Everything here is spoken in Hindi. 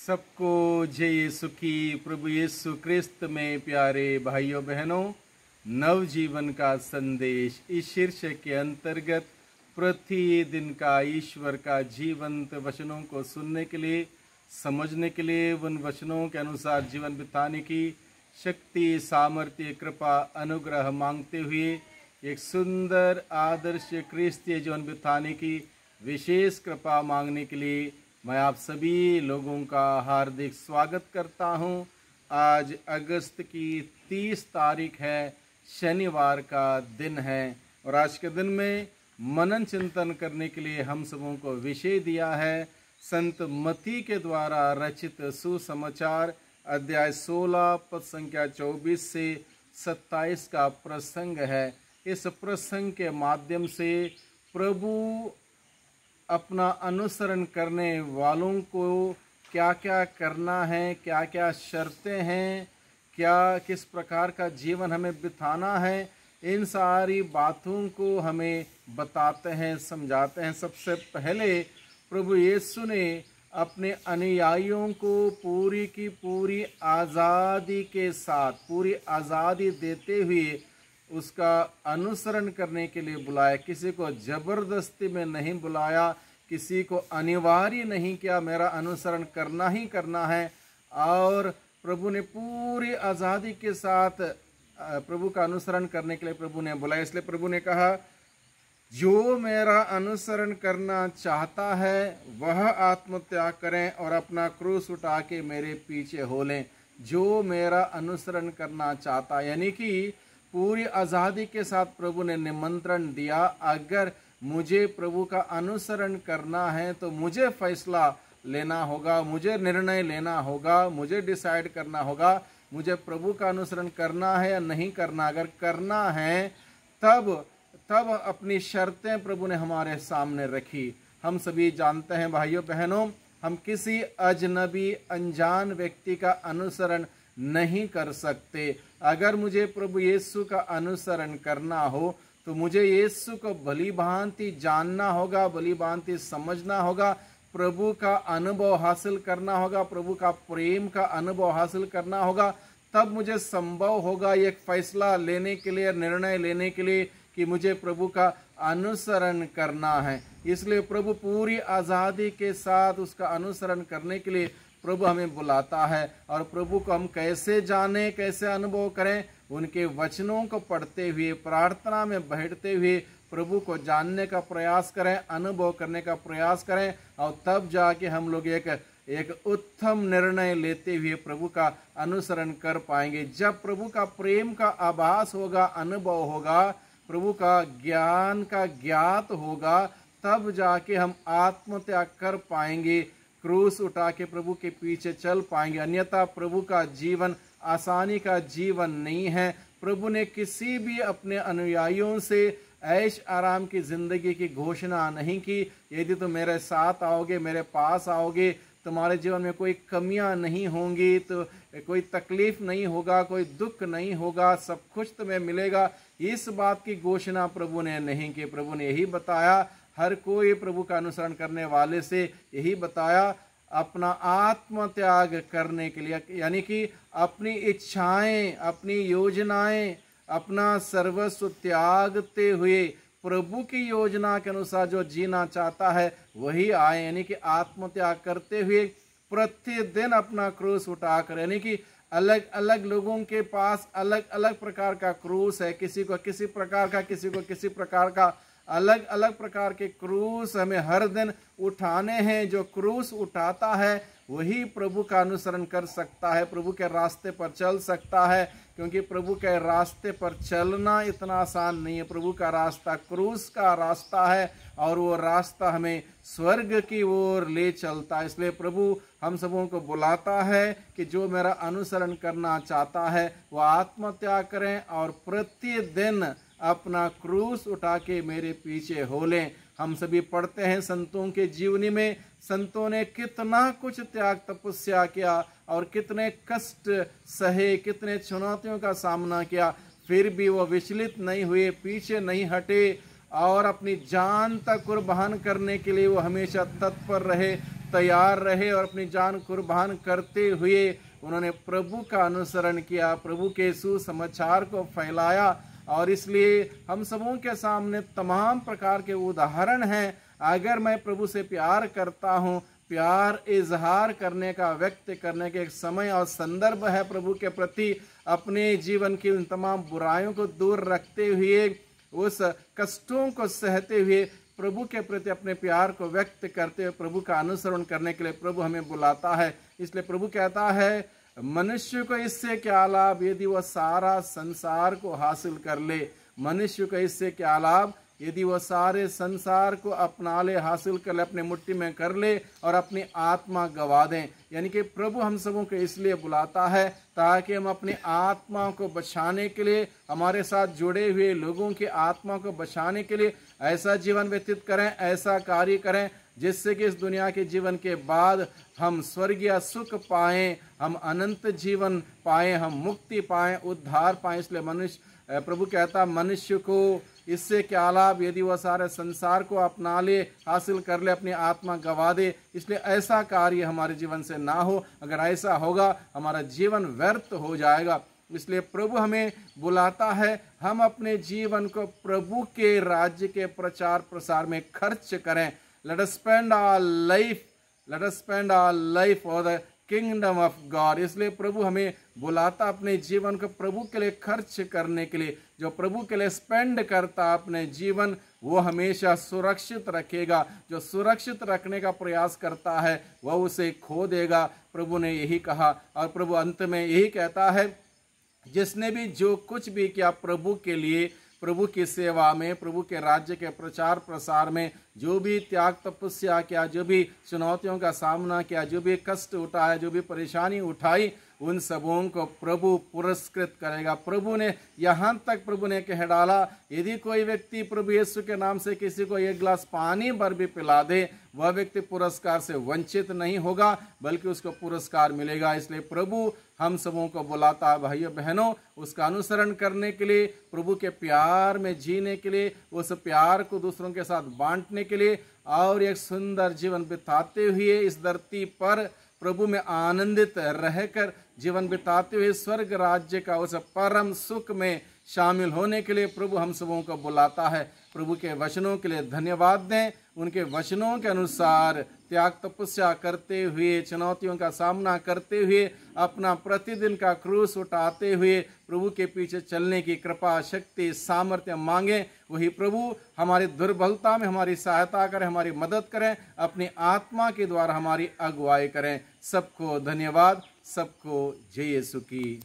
सबको जय यीशु की। प्रभु यीशु क्रिस्त में प्यारे भाइयों बहनों, नवजीवन का संदेश इस शीर्षक के अंतर्गत प्रतिदिन का ईश्वर का जीवंत वचनों को सुनने के लिए, समझने के लिए, उन वचनों के अनुसार जीवन बिताने की शक्ति, सामर्थ्य, कृपा, अनुग्रह मांगते हुए एक सुंदर आदर्श क्रिस्तीय जीवन बिताने की विशेष कृपा मांगने के लिए मैं आप सभी लोगों का हार्दिक स्वागत करता हूं। आज अगस्त की 30 तारीख है, शनिवार का दिन है और आज के दिन में मनन चिंतन करने के लिए हम सबों को विषय दिया है संत मत्ती के द्वारा रचित सुसमाचार अध्याय 16 पद संख्या 24 से 27 का प्रसंग है। इस प्रसंग के माध्यम से प्रभु अपना अनुसरण करने वालों को क्या क्या करना है, क्या क्या शर्तें हैं, क्या किस प्रकार का जीवन हमें बिताना है, इन सारी बातों को हमें बताते हैं, समझाते हैं। सबसे पहले प्रभु यीशु ने अपने अनुयायियों को पूरी की पूरी आज़ादी के साथ, पूरी आज़ादी देते हुए उसका अनुसरण करने के लिए बुलाया। किसी को जबरदस्ती में नहीं बुलाया, किसी को अनिवार्य नहीं किया, मेरा अनुसरण करना ही करना है। और प्रभु ने पूरी आज़ादी के साथ प्रभु का अनुसरण करने के लिए प्रभु ने बुलाया। इसलिए प्रभु ने कहा, जो मेरा अनुसरण करना चाहता है वह आत्मत्याग करें और अपना क्रूस उठा के मेरे पीछे हो लें। जो मेरा अनुसरण करना चाहता, यानी कि पूरी आज़ादी के साथ प्रभु ने निमंत्रण दिया। अगर मुझे प्रभु का अनुसरण करना है तो मुझे फैसला लेना होगा, मुझे निर्णय लेना होगा, मुझे डिसाइड करना होगा, मुझे प्रभु का अनुसरण करना है या नहीं करना। अगर करना है तब अपनी शर्तें प्रभु ने हमारे सामने रखी। हम सभी जानते हैं भाइयों बहनों, हम किसी अजनबी अनजान व्यक्ति का अनुसरण नहीं कर सकते। अगर मुझे प्रभु यीशु का अनुसरण करना हो तो मुझे यीशु को भली भांति जानना होगा, भली भांति समझना होगा, प्रभु का अनुभव हासिल करना होगा, प्रभु का प्रेम का अनुभव हासिल करना होगा। तब मुझे संभव होगा एक फैसला लेने के लिए, निर्णय लेने के लिए कि मुझे प्रभु का अनुसरण करना है। इसलिए प्रभु पूरी आज़ादी के साथ उसका अनुसरण करने के लिए प्रभु हमें बुलाता है। और प्रभु को हम कैसे जाने, कैसे अनुभव करें? उनके वचनों को पढ़ते हुए, प्रार्थना में बैठते हुए प्रभु को जानने का प्रयास करें, अनुभव करने का प्रयास करें। और तब जाके हम लोग एक उत्तम निर्णय लेते हुए प्रभु का अनुसरण कर पाएंगे। जब प्रभु का प्रेम का आभास होगा, अनुभव होगा, प्रभु का ज्ञान का ज्ञात होगा, तब जाके हम आत्मत्याग कर पाएंगे, क्रूस उठा के प्रभु के पीछे चल पाएंगे। अन्यथा प्रभु का जीवन आसानी का जीवन नहीं है। प्रभु ने किसी भी अपने अनुयायियों से ऐश आराम की जिंदगी की घोषणा नहीं की। यदि तुम मेरे साथ आओगे, मेरे पास आओगे, तुम्हारे जीवन में कोई कमियां नहीं होंगी, तो कोई तकलीफ नहीं होगा, कोई दुख नहीं होगा, सब कुछ तुम्हें मिलेगा, इस बात की घोषणा प्रभु ने नहीं की। प्रभु ने यही बताया, हर कोई प्रभु का अनुसरण करने वाले से यही बताया, अपना आत्मत्याग करने के लिए, यानी कि अपनी इच्छाएं, अपनी योजनाएं, अपना सर्वस्व त्यागते हुए प्रभु की योजना के अनुसार जो जीना चाहता है वही आए। यानी कि आत्मत्याग करते हुए प्रतिदिन अपना क्रूस उठाकर, यानी कि अलग अलग लोगों के पास अलग अलग प्रकार का क्रूस है। किसी को किसी प्रकार का, किसी को किसी प्रकार का, अलग अलग प्रकार के क्रूस हमें हर दिन उठाने हैं। जो क्रूस उठाता है वही प्रभु का अनुसरण कर सकता है, प्रभु के रास्ते पर चल सकता है। क्योंकि प्रभु के रास्ते पर चलना इतना आसान नहीं है। प्रभु का रास्ता क्रूस का रास्ता है और वो रास्ता हमें स्वर्ग की ओर ले चलता है। इसलिए प्रभु हम सबों को बुलाता है कि जो मेरा अनुसरण करना चाहता है वह आत्मत्याग करें और प्रतिदिन अपना क्रूस उठा के मेरे पीछे हो लें। हम सभी पढ़ते हैं संतों के जीवनी में, संतों ने कितना कुछ त्याग तपस्या किया और कितने कष्ट सहे, कितने चुनौतियों का सामना किया, फिर भी वो विचलित नहीं हुए, पीछे नहीं हटे और अपनी जान तक कुर्बान करने के लिए वो हमेशा तत्पर रहे। तैयार रहे और अपनी जान कुर्बान करते हुए उन्होंने प्रभु का अनुसरण किया, प्रभु के सुसमाचार को फैलाया। और इसलिए हम सबों के सामने तमाम प्रकार के उदाहरण हैं। अगर मैं प्रभु से प्यार करता हूँ, प्यार इजहार करने का, व्यक्त करने के एक समय और संदर्भ है प्रभु के प्रति। अपने जीवन की उन तमाम बुराइयों को दूर रखते हुए, उस कष्टों को सहते हुए प्रभु के प्रति अपने प्यार को व्यक्त करते हुए प्रभु का अनुसरण करने के लिए प्रभु हमें बुलाता है। इसलिए प्रभु कहता है, मनुष्य को इससे क्या लाभ यदि वह सारा संसार को हासिल कर ले। मनुष्य को इससे क्या लाभ यदि वह सारे संसार को अपना ले, हासिल कर ले, अपने मुट्ठी में कर ले और अपनी आत्मा गवा दें। यानी कि प्रभु हम सबों को इसलिए बुलाता है ताकि हम अपनी आत्मा को बचाने के लिए, हमारे साथ जुड़े हुए लोगों की आत्मा को बचाने के लिए ऐसा जीवन व्यतीत करें, ऐसा कार्य करें जिससे कि इस दुनिया के जीवन के बाद हम स्वर्गीय सुख पाएं, हम अनंत जीवन पाएं, हम मुक्ति पाएं, उद्धार पाएं। इसलिए मनुष्य, प्रभु कहता, मनुष्य को इससे क्या लाभ यदि वह सारे संसार को अपना ले, हासिल कर ले, अपनी आत्मा गवा दे। इसलिए ऐसा कार्य हमारे जीवन से ना हो। अगर ऐसा होगा हमारा जीवन व्यर्थ हो जाएगा। इसलिए प्रभु हमें बुलाता है, हम अपने जीवन को प्रभु के राज्य के प्रचार प्रसार में खर्च करें। Let us spend our life for the kingdom of God। इसलिए प्रभु हमें बुलाता अपने जीवन को प्रभु के लिए खर्च करने के लिए। जो प्रभु के लिए स्पेंड करता अपने जीवन, वो हमेशा सुरक्षित रखेगा। जो सुरक्षित रखने का प्रयास करता है वह उसे खो देगा। प्रभु ने यही कहा। और प्रभु अंत में यही कहता है, जिसने भी जो कुछ भी किया प्रभु के लिए, प्रभु की सेवा में, प्रभु के राज्य के प्रचार प्रसार में, जो भी त्याग तपस्या किया, जो भी चुनौतियों का सामना किया, जो भी कष्ट उठाया, जो भी परेशानी उठाई, उन सबों को प्रभु पुरस्कृत करेगा। प्रभु ने यहाँ तक प्रभु ने कह डाला, यदि कोई व्यक्ति प्रभु यीशु के नाम से किसी को एक गिलास पानी भर भी पिला दे, वह व्यक्ति पुरस्कार से वंचित नहीं होगा, बल्कि उसको पुरस्कार मिलेगा। इसलिए प्रभु हम सबों को बुलाता है, भाइयों बहनों, उसका अनुसरण करने के लिए, प्रभु के प्यार में जीने के लिए, उस प्यार को दूसरों के साथ बांटने के लिए और एक सुंदर जीवन बिताते हुए इस धरती पर प्रभु में आनंदित रहकर जीवन बिताते हुए स्वर्ग राज्य का उस परम सुख में शामिल होने के लिए प्रभु हम सबों को बुलाता है। प्रभु के वचनों के लिए धन्यवाद दें। उनके वचनों के अनुसार त्याग तपस्या करते हुए, चुनौतियों का सामना करते हुए, अपना प्रतिदिन का क्रूस उठाते हुए प्रभु के पीछे चलने की कृपा, शक्ति, सामर्थ्य मांगें। वही प्रभु हमारी दुर्बलता में हमारी सहायता करें, हमारी मदद करें, अपनी आत्मा के द्वारा हमारी अगुवाई करें। सबको धन्यवाद, सबको जय यीशु की।